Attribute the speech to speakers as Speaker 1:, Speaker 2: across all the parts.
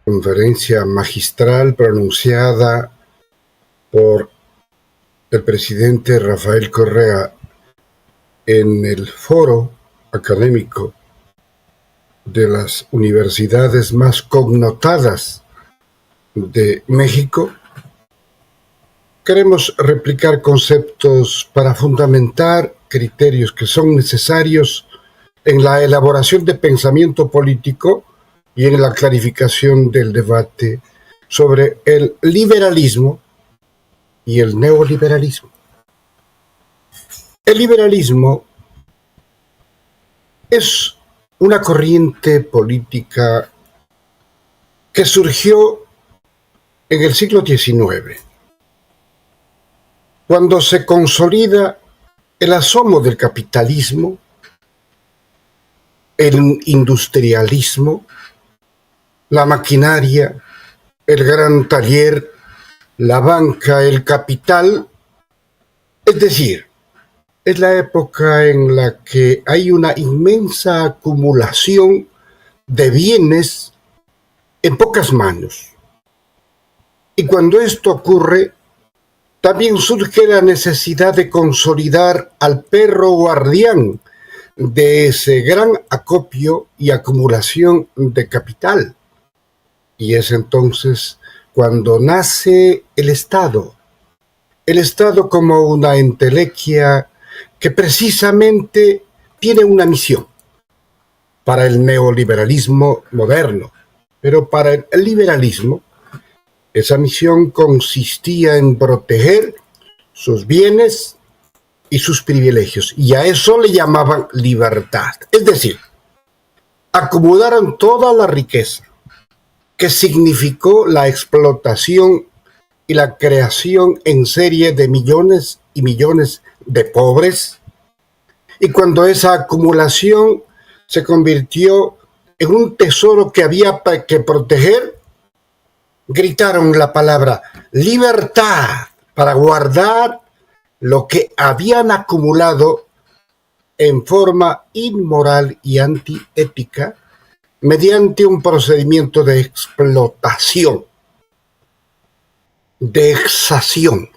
Speaker 1: conferencia magistral pronunciada por el presidente Rafael Correa en el foro académico de las universidades más connotadas de México, queremos replicar conceptos para fundamentar criterios que son necesarios en la elaboración de pensamiento político y en la clarificación del debate sobre el liberalismo y el neoliberalismo. El liberalismo es una corriente política que surgió en el siglo XIX, cuando se consolida el asomo del capitalismo, el industrialismo, la maquinaria, el gran taller, la banca, el capital, es decir, es la época en la que hay una inmensa acumulación de bienes en pocas manos. Y cuando esto ocurre, también surge la necesidad de consolidar al perro guardián de ese gran acopio y acumulación de capital. Y es entonces cuando nace el Estado como una entelequia que precisamente tiene una misión para el neoliberalismo moderno, pero para el liberalismo esa misión consistía en proteger sus bienes y sus privilegios, y a eso le llamaban libertad. Es decir, acumularon toda la riqueza que significó la explotación y la creación en serie de millones y millones de pobres, y cuando esa acumulación se convirtió en un tesoro que había que proteger, gritaron la palabra libertad para guardar lo que habían acumulado en forma inmoral y antiética mediante un procedimiento de explotación, de exacción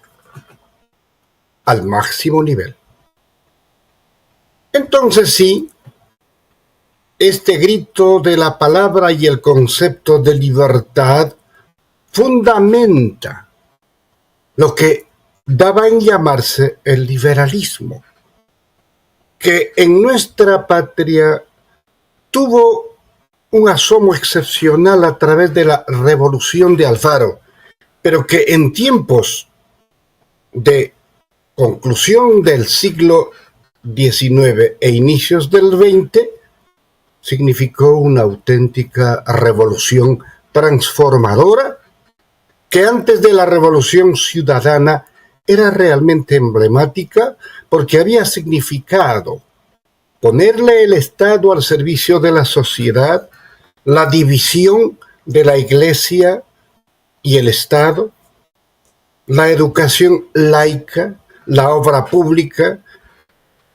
Speaker 1: al máximo nivel. Entonces sí, este grito de la palabra y el concepto de libertad fundamenta lo que daba en llamarse el liberalismo, que en nuestra patria tuvo un asomo excepcional a través de la Revolución de Alfaro, pero que en tiempos de conclusión del siglo XIX e inicios del XX significó una auténtica revolución transformadora que antes de la Revolución Ciudadana era realmente emblemática porque había significado ponerle el Estado al servicio de la sociedad, la división de la Iglesia y el Estado, la educación laica, la obra pública,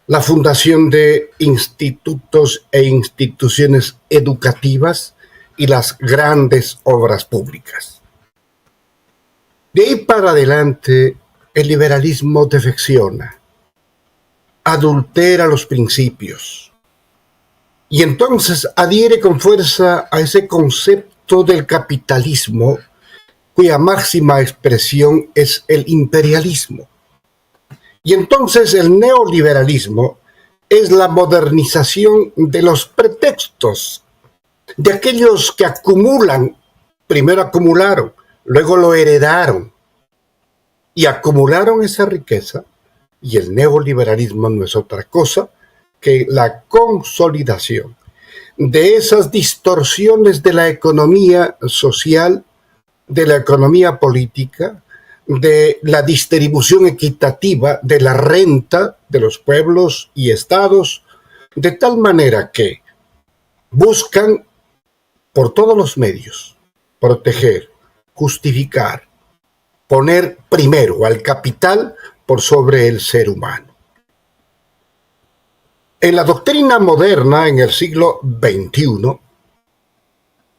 Speaker 1: la fundación de institutos e instituciones educativas y las grandes obras públicas. De ahí para adelante, el liberalismo defecciona, adultera los principios y entonces adhiere con fuerza a ese concepto del capitalismo cuya máxima expresión es el imperialismo. Y entonces el neoliberalismo es la modernización de los pretextos, de aquellos que acumulan, primero acumularon, luego lo heredaron y acumularon esa riqueza, y el neoliberalismo no es otra cosa que la consolidación de esas distorsiones de la economía social, de la economía política, de la distribución equitativa de la renta de los pueblos y estados, de tal manera que buscan por todos los medios proteger, justificar, poner primero al capital por sobre el ser humano. En la doctrina moderna, en el siglo XXI,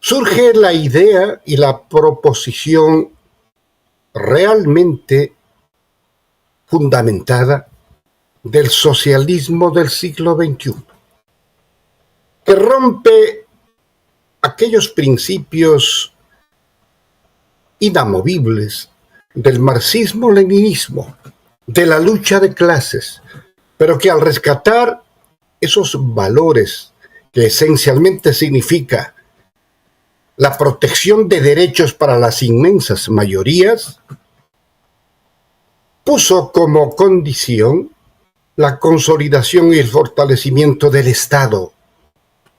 Speaker 1: surge la idea y la proposición realmente fundamentada del socialismo del siglo XXI, que rompe aquellos principios inamovibles del marxismo-leninismo, de la lucha de clases, pero que al rescatar esos valores que esencialmente significa la protección de derechos para las inmensas mayorías, puso como condición la consolidación y el fortalecimiento del Estado.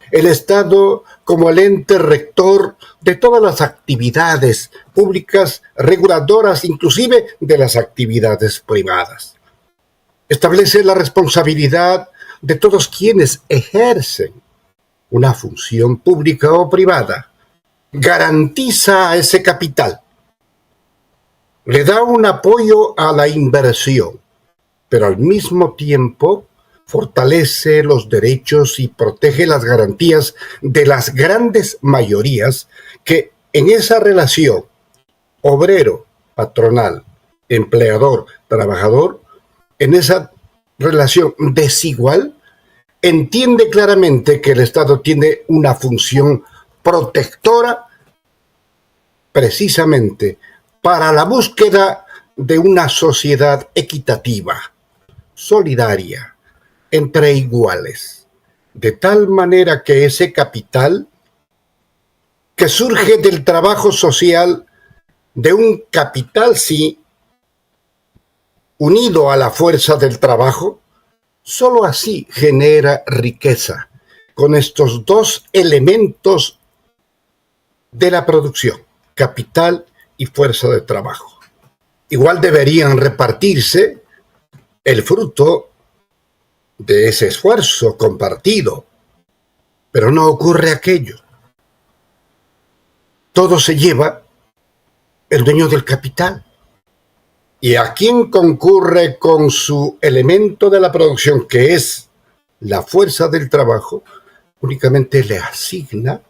Speaker 1: El Estado como el ente rector de todas las actividades públicas, reguladoras inclusive de las actividades privadas. Establece la responsabilidad de todos quienes ejercen una función pública o privada. Garantiza a ese capital. Le da un apoyo a la inversión, pero al mismo tiempo fortalece los derechos y protege las garantías de las grandes mayorías que en esa relación obrero, patronal, empleador, trabajador, en esa relación desigual, entiende claramente que el Estado tiene una función protectora precisamente para la búsqueda de una sociedad equitativa, solidaria, entre iguales, de tal manera que ese capital que surge del trabajo social, de un capital, sí, unido a la fuerza del trabajo, solo así genera riqueza, con estos dos elementos de la producción, capital y fuerza de trabajo. Igual deberían repartirse el fruto de ese esfuerzo compartido, pero no ocurre aquello. Todo se lleva el dueño del capital. ¿Y a quién concurre con su elemento de la producción, que es la fuerza del trabajo? Únicamente le asigna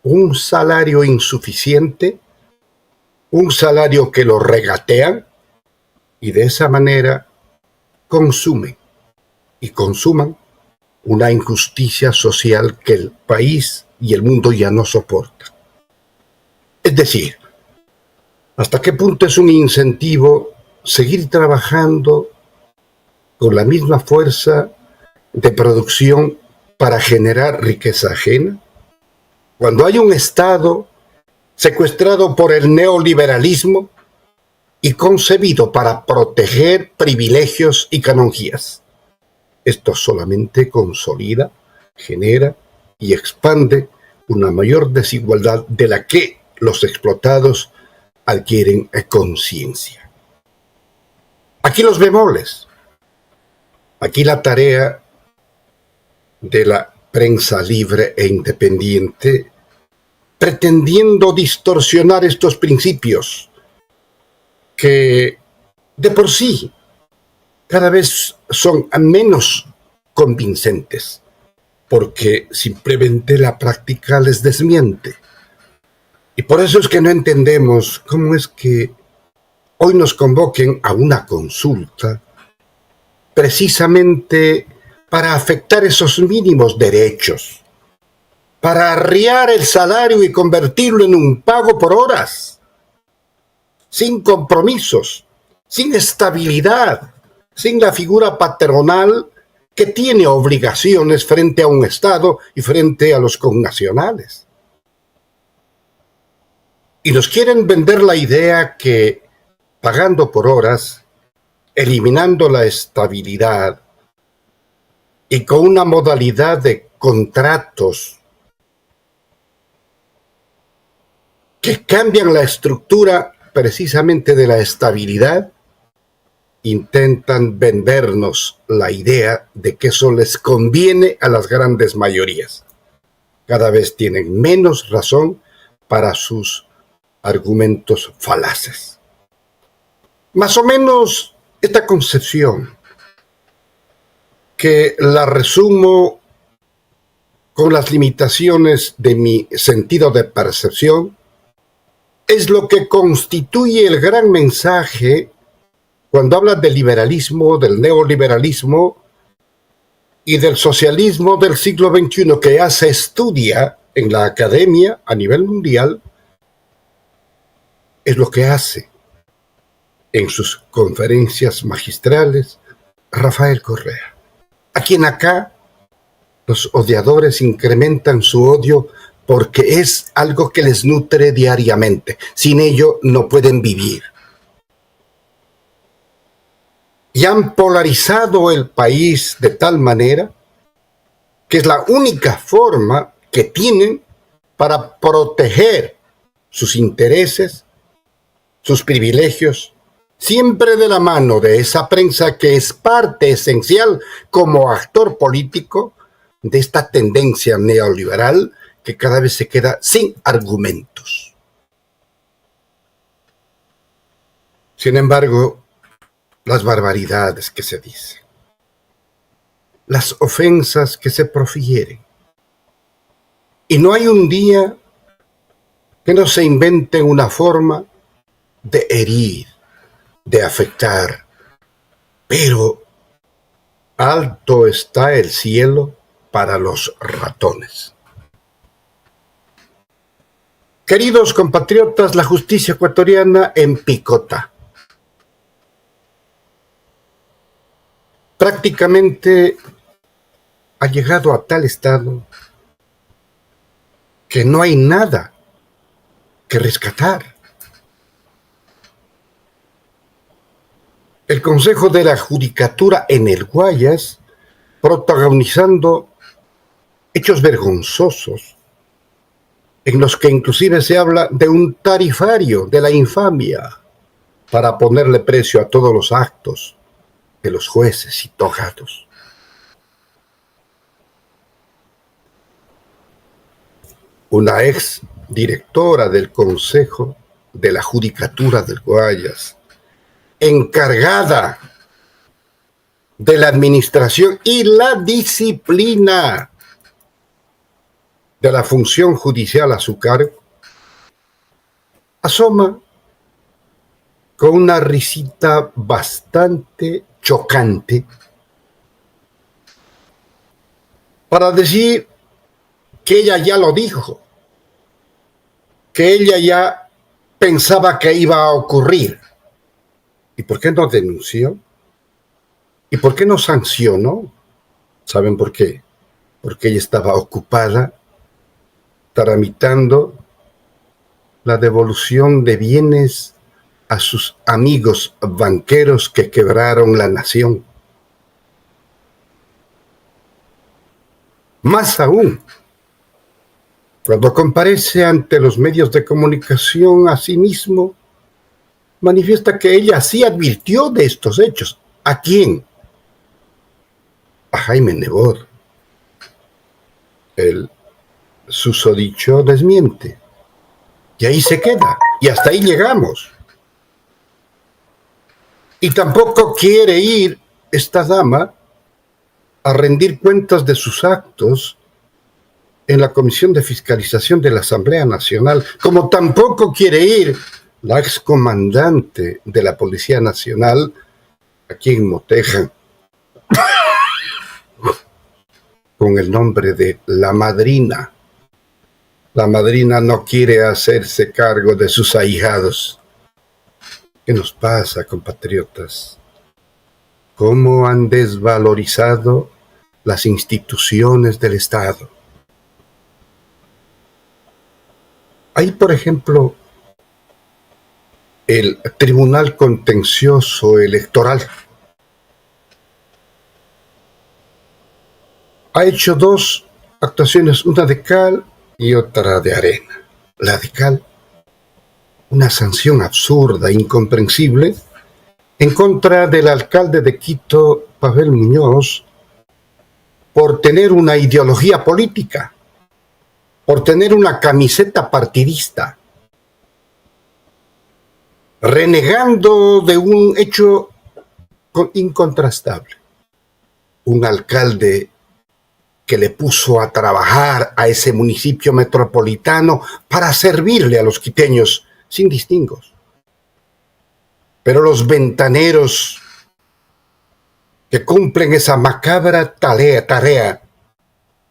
Speaker 1: un salario insuficiente, un salario que lo regatean, y de esa manera consumen y consuman una injusticia social que el país y el mundo ya no soportan. Es decir, ¿hasta qué punto es un incentivo seguir trabajando con la misma fuerza de producción para generar riqueza ajena? Cuando hay un Estado secuestrado por el neoliberalismo y concebido para proteger privilegios y canonjías, esto solamente consolida, genera y expande una mayor desigualdad de la que los explotados adquieren conciencia. Aquí los bemoles, aquí la tarea de la prensa libre e independiente, pretendiendo distorsionar estos principios que de por sí cada vez son menos convincentes, porque simplemente la práctica les desmiente. Y por eso es que no entendemos cómo es que hoy nos convoquen a una consulta precisamente para afectar esos mínimos derechos, para arriar el salario y convertirlo en un pago por horas, sin compromisos, sin estabilidad, sin la figura patronal que tiene obligaciones frente a un Estado y frente a los connacionales. Y nos quieren vender la idea que pagando por horas, eliminando la estabilidad y con una modalidad de contratos que cambian la estructura precisamente de la estabilidad, intentan vendernos la idea de que eso les conviene a las grandes mayorías. Cada vez tienen menos razón para sus argumentos falaces. Más o menos esta concepción, que la resumo con las limitaciones de mi sentido de percepción, es lo que constituye el gran mensaje cuando habla del liberalismo, del neoliberalismo y del socialismo del siglo XXI, que ya se estudia en la academia a nivel mundial. Es lo que hace en sus conferencias magistrales Rafael Correa, a quien acá los odiadores incrementan su odio porque es algo que les nutre diariamente. Sin ello no pueden vivir. Y han polarizado el país de tal manera que es la única forma que tienen para proteger sus intereses, sus privilegios, siempre de la mano de esa prensa que es parte esencial como actor político de esta tendencia neoliberal que cada vez se queda sin argumentos. Sin embargo, las barbaridades que se dicen, las ofensas que se profieren, y no hay un día que no se invente una forma de herir, de afectar, pero alto está el cielo para los ratones. Queridos compatriotas, la justicia ecuatoriana en picota. Prácticamente ha llegado a tal estado que no hay nada que rescatar. El Consejo de la Judicatura en el Guayas, protagonizando hechos vergonzosos, en los que inclusive se habla de un tarifario de la infamia para ponerle precio a todos los actos de los jueces y togados. Una ex directora del Consejo de la Judicatura del Guayas, encargada de la administración y la disciplina de la función judicial a su cargo, asoma con una risita bastante chocante para decir que ella ya lo dijo, que ella ya pensaba que iba a ocurrir. ¿Y por qué no denunció? ¿Y por qué no sancionó? ¿Saben por qué? Porque ella estaba ocupada tramitando la devolución de bienes a sus amigos banqueros que quebraron la nación. Más aún, cuando comparece ante los medios de comunicación, asimismo manifiesta que ella sí advirtió de estos hechos. ¿A quién? A Jaime Nebot. El susodicho desmiente. Y ahí se queda. Y hasta ahí llegamos. Y tampoco quiere ir esta dama a rendir cuentas de sus actos en la Comisión de Fiscalización de la Asamblea Nacional, como tampoco quiere ir la excomandante de la Policía Nacional, aquí en Moteja, con el nombre de la madrina. La madrina no quiere hacerse cargo de sus ahijados. ¿Qué nos pasa, compatriotas? ¿Cómo han desvalorizado las instituciones del Estado? Hay, por ejemplo, el Tribunal Contencioso Electoral. Ha hecho dos actuaciones, una de cal y otra de arena. La de cal, una sanción absurda, incomprensible, en contra del alcalde de Quito, Pavel Muñoz, por tener una ideología política, por tener una camiseta partidista, renegando de un hecho incontrastable. Un alcalde que le puso a trabajar a ese municipio metropolitano para servirle a los quiteños sin distingos. Pero los ventaneros que cumplen esa macabra tarea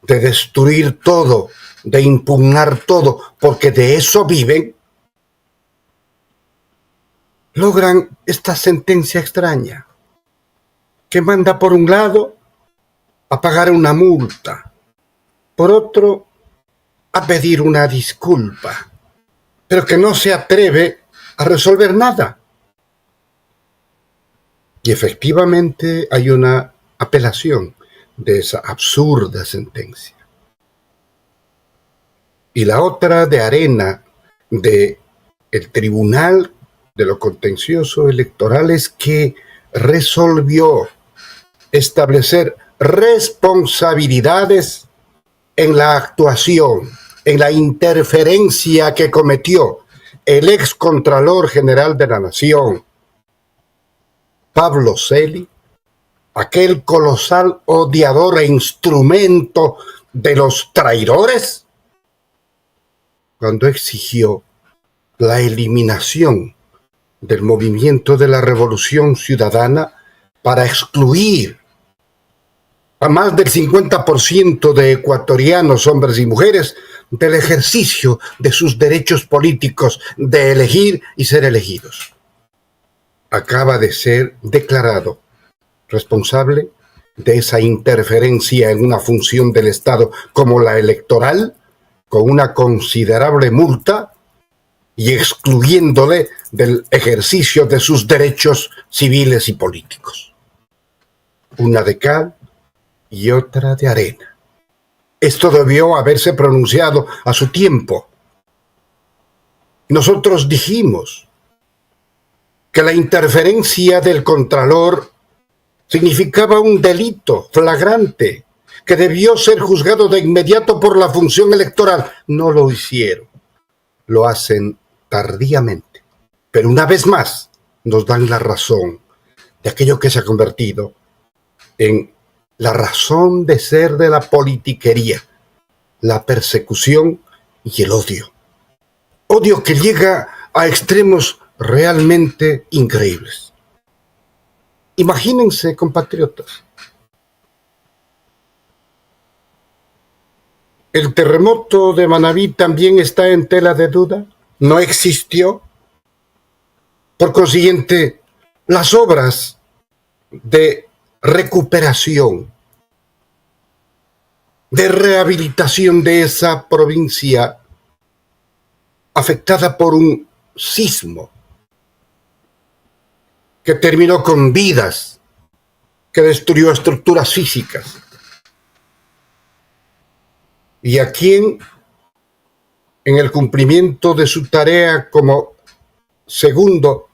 Speaker 1: de destruir todo, de impugnar todo, porque de eso viven, logran esta sentencia extraña, que manda por un lado a pagar una multa, por otro a pedir una disculpa, pero que no se atreve a resolver nada. Y efectivamente hay una apelación de esa absurda sentencia. Y la otra de arena de el Tribunal de lo Contencioso Electoral es que resolvió establecer responsabilidades en la actuación, en la interferencia que cometió el excontralor general de la Nación, Pablo Celi, aquel colosal odiador e instrumento de los traidores, cuando exigió la eliminación del movimiento de la Revolución Ciudadana para excluir a más del 50% de ecuatorianos, hombres y mujeres, del ejercicio de sus derechos políticos de elegir y ser elegidos. Acaba de ser declarado responsable de esa interferencia en una función del Estado como la electoral, con una considerable multa y excluyéndole del ejercicio de sus derechos civiles y políticos. Una de cal y otra de arena. Esto debió haberse pronunciado a su tiempo. Nosotros dijimos que la interferencia del Contralor significaba un delito flagrante que debió ser juzgado de inmediato por la función electoral. No lo hicieron. Lo hacen tardíamente. Pero una vez más nos dan la razón de aquello que se ha convertido en la razón de ser de la politiquería, la persecución y el odio. Odio que llega a extremos realmente increíbles. Imagínense, compatriotas, el terremoto de Manabí también está en tela de duda, no existió. Por consiguiente, las obras de recuperación, de rehabilitación de esa provincia afectada por un sismo que terminó con vidas, que destruyó estructuras físicas. Y a quien, en el cumplimiento de su tarea como segundo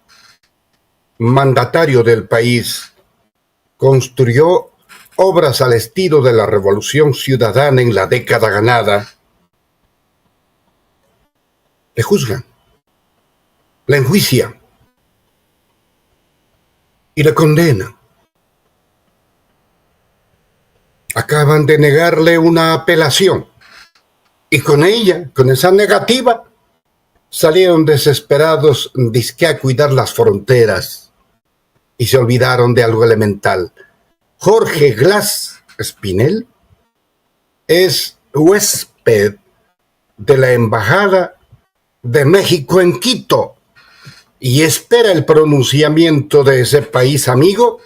Speaker 1: mandatario del país, construyó obras al estilo de la Revolución Ciudadana en la década ganada, le juzgan, le enjuician y le condenan. Acaban de negarle una apelación y con ella, con esa negativa, salieron desesperados dizque a cuidar las fronteras y se olvidaron de algo elemental. Jorge Glass Espinel es huésped de la Embajada de México en Quito y espera el pronunciamiento de ese país amigo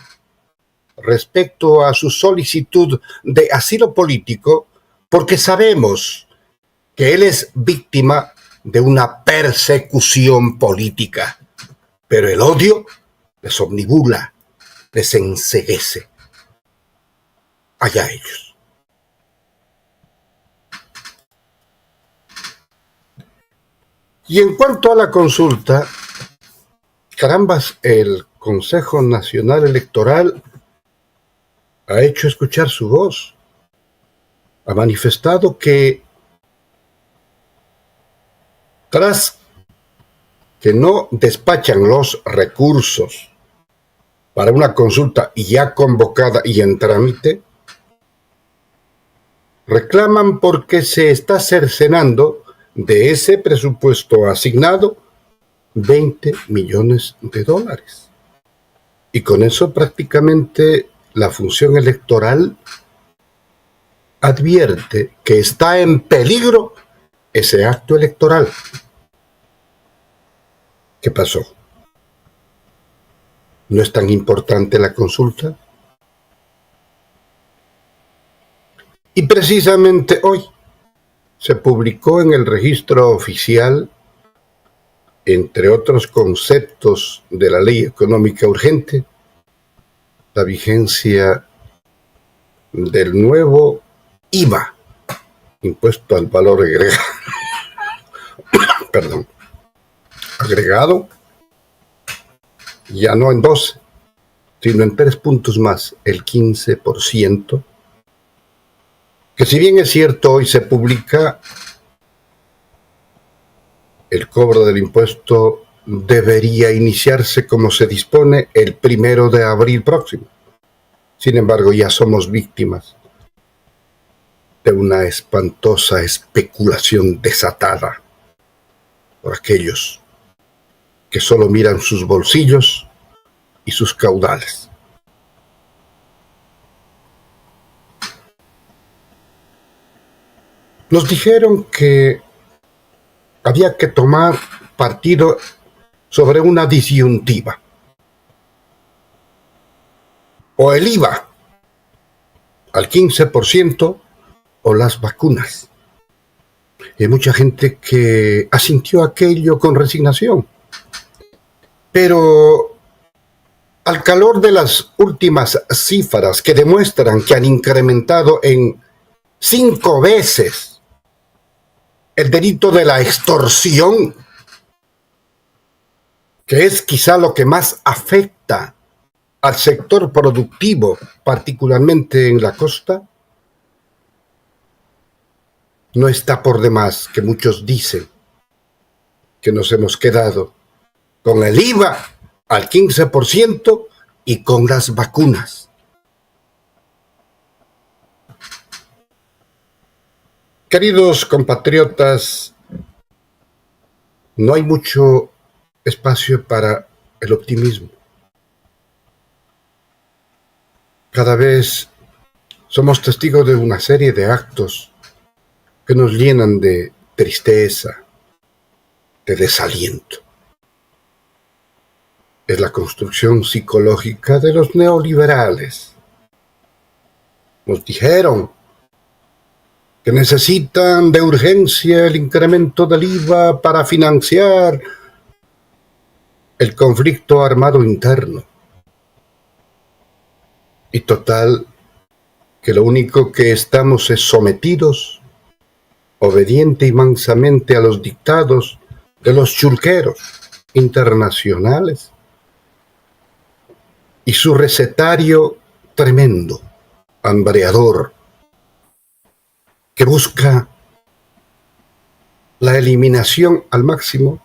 Speaker 1: respecto a su solicitud de asilo político, porque sabemos que él es víctima de una persecución política, pero el odio les omnibula, les enceguece. Allá ellos. Y en cuanto a la consulta, carambas, el Consejo Nacional Electoral ha hecho escuchar su voz. Ha manifestado que tras que no despachan los recursos para una consulta ya convocada y en trámite, Reclaman porque se está cercenando de ese presupuesto asignado 20 millones de dólares. Y con eso prácticamente la función electoral advierte que está en peligro ese acto electoral. ¿Qué pasó? ¿No es tan importante la consulta? Y precisamente hoy se publicó en el registro oficial, entre otros conceptos de la ley económica urgente, la vigencia del nuevo IVA, impuesto al valor agregado, agregado, ya no en 12, sino en 3 puntos más, el 15%, que si bien es cierto hoy se publica, el cobro del impuesto debería iniciarse como se dispone el 1 de abril próximo. Sin embargo, ya somos víctimas de una espantosa especulación desatada por aquellos que solo miran sus bolsillos y sus caudales. Nos dijeron que había que tomar partido sobre una disyuntiva. O el IVA al 15% o las vacunas. Y hay mucha gente que asintió aquello con resignación. Pero al calor de las últimas cifras que demuestran que han incrementado en 5 veces el delito de la extorsión, que es quizá lo que más afecta al sector productivo, particularmente en la costa, no está por demás que muchos dicen que nos hemos quedado con el IVA al 15% y con las vacunas. Queridos compatriotas, no hay mucho espacio para el optimismo. Cada vez somos testigos de una serie de actos que nos llenan de tristeza, de desaliento. Es la construcción psicológica de los neoliberales. Nos dijeron que necesitan de urgencia el incremento del IVA para financiar el conflicto armado interno. Y total, que lo único que estamos es sometidos, obediente y mansamente a los dictados de los chulqueros internacionales y su recetario tremendo, hambreador, que busca la eliminación al máximo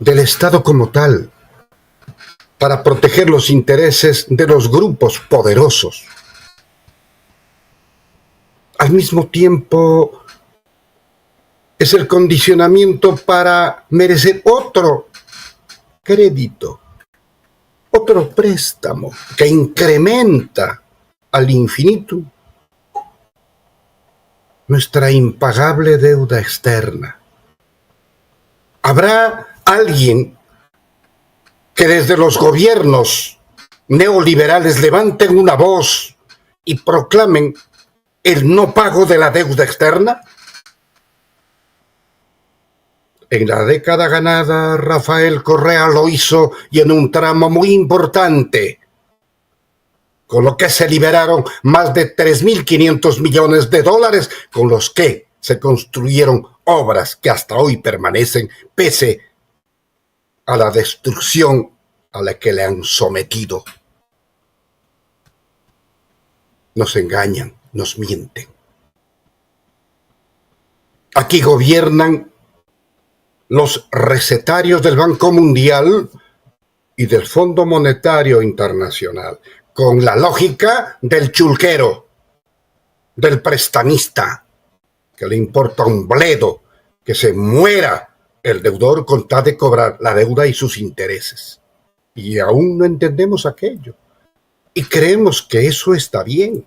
Speaker 1: del Estado como tal, para proteger los intereses de los grupos poderosos. Al mismo tiempo, es el condicionamiento para merecer otro crédito, otro préstamo que incrementa al infinito nuestra impagable deuda externa. ¿Habrá alguien que desde los gobiernos neoliberales levanten una voz y proclamen el no pago de la deuda externa? En la década ganada, Rafael Correa lo hizo y en un tramo muy importante, con lo que se liberaron más de 3.500 millones de dólares, con los que se construyeron obras que hasta hoy permanecen pese a la destrucción a la que le han sometido. Nos engañan, nos mienten. Aquí gobiernan los recetarios del Banco Mundial y del Fondo Monetario Internacional, con la lógica del chulquero. del prestamista, que le importa un bledo que se muera el deudor con tal de cobrar la deuda y sus intereses. Y aún no entendemos aquello. Y creemos que eso está bien.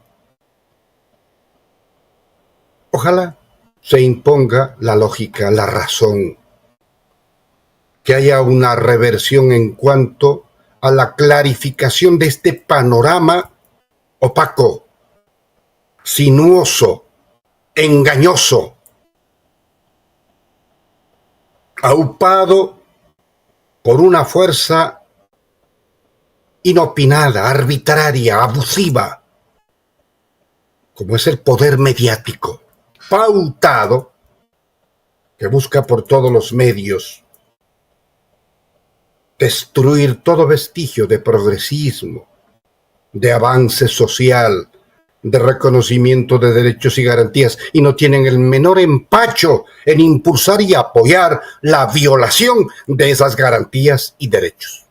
Speaker 1: Ojalá se imponga la lógica, la razón, que haya una reversión en cuanto a la clarificación de este panorama opaco, sinuoso, engañoso, aupado por una fuerza inopinada, arbitraria, abusiva, como es el poder mediático, pautado, que busca por todos los medios destruir todo vestigio de progresismo, de avance social, de reconocimiento de derechos y garantías, y no tienen el menor empacho en impulsar y apoyar la violación de esas garantías y derechos.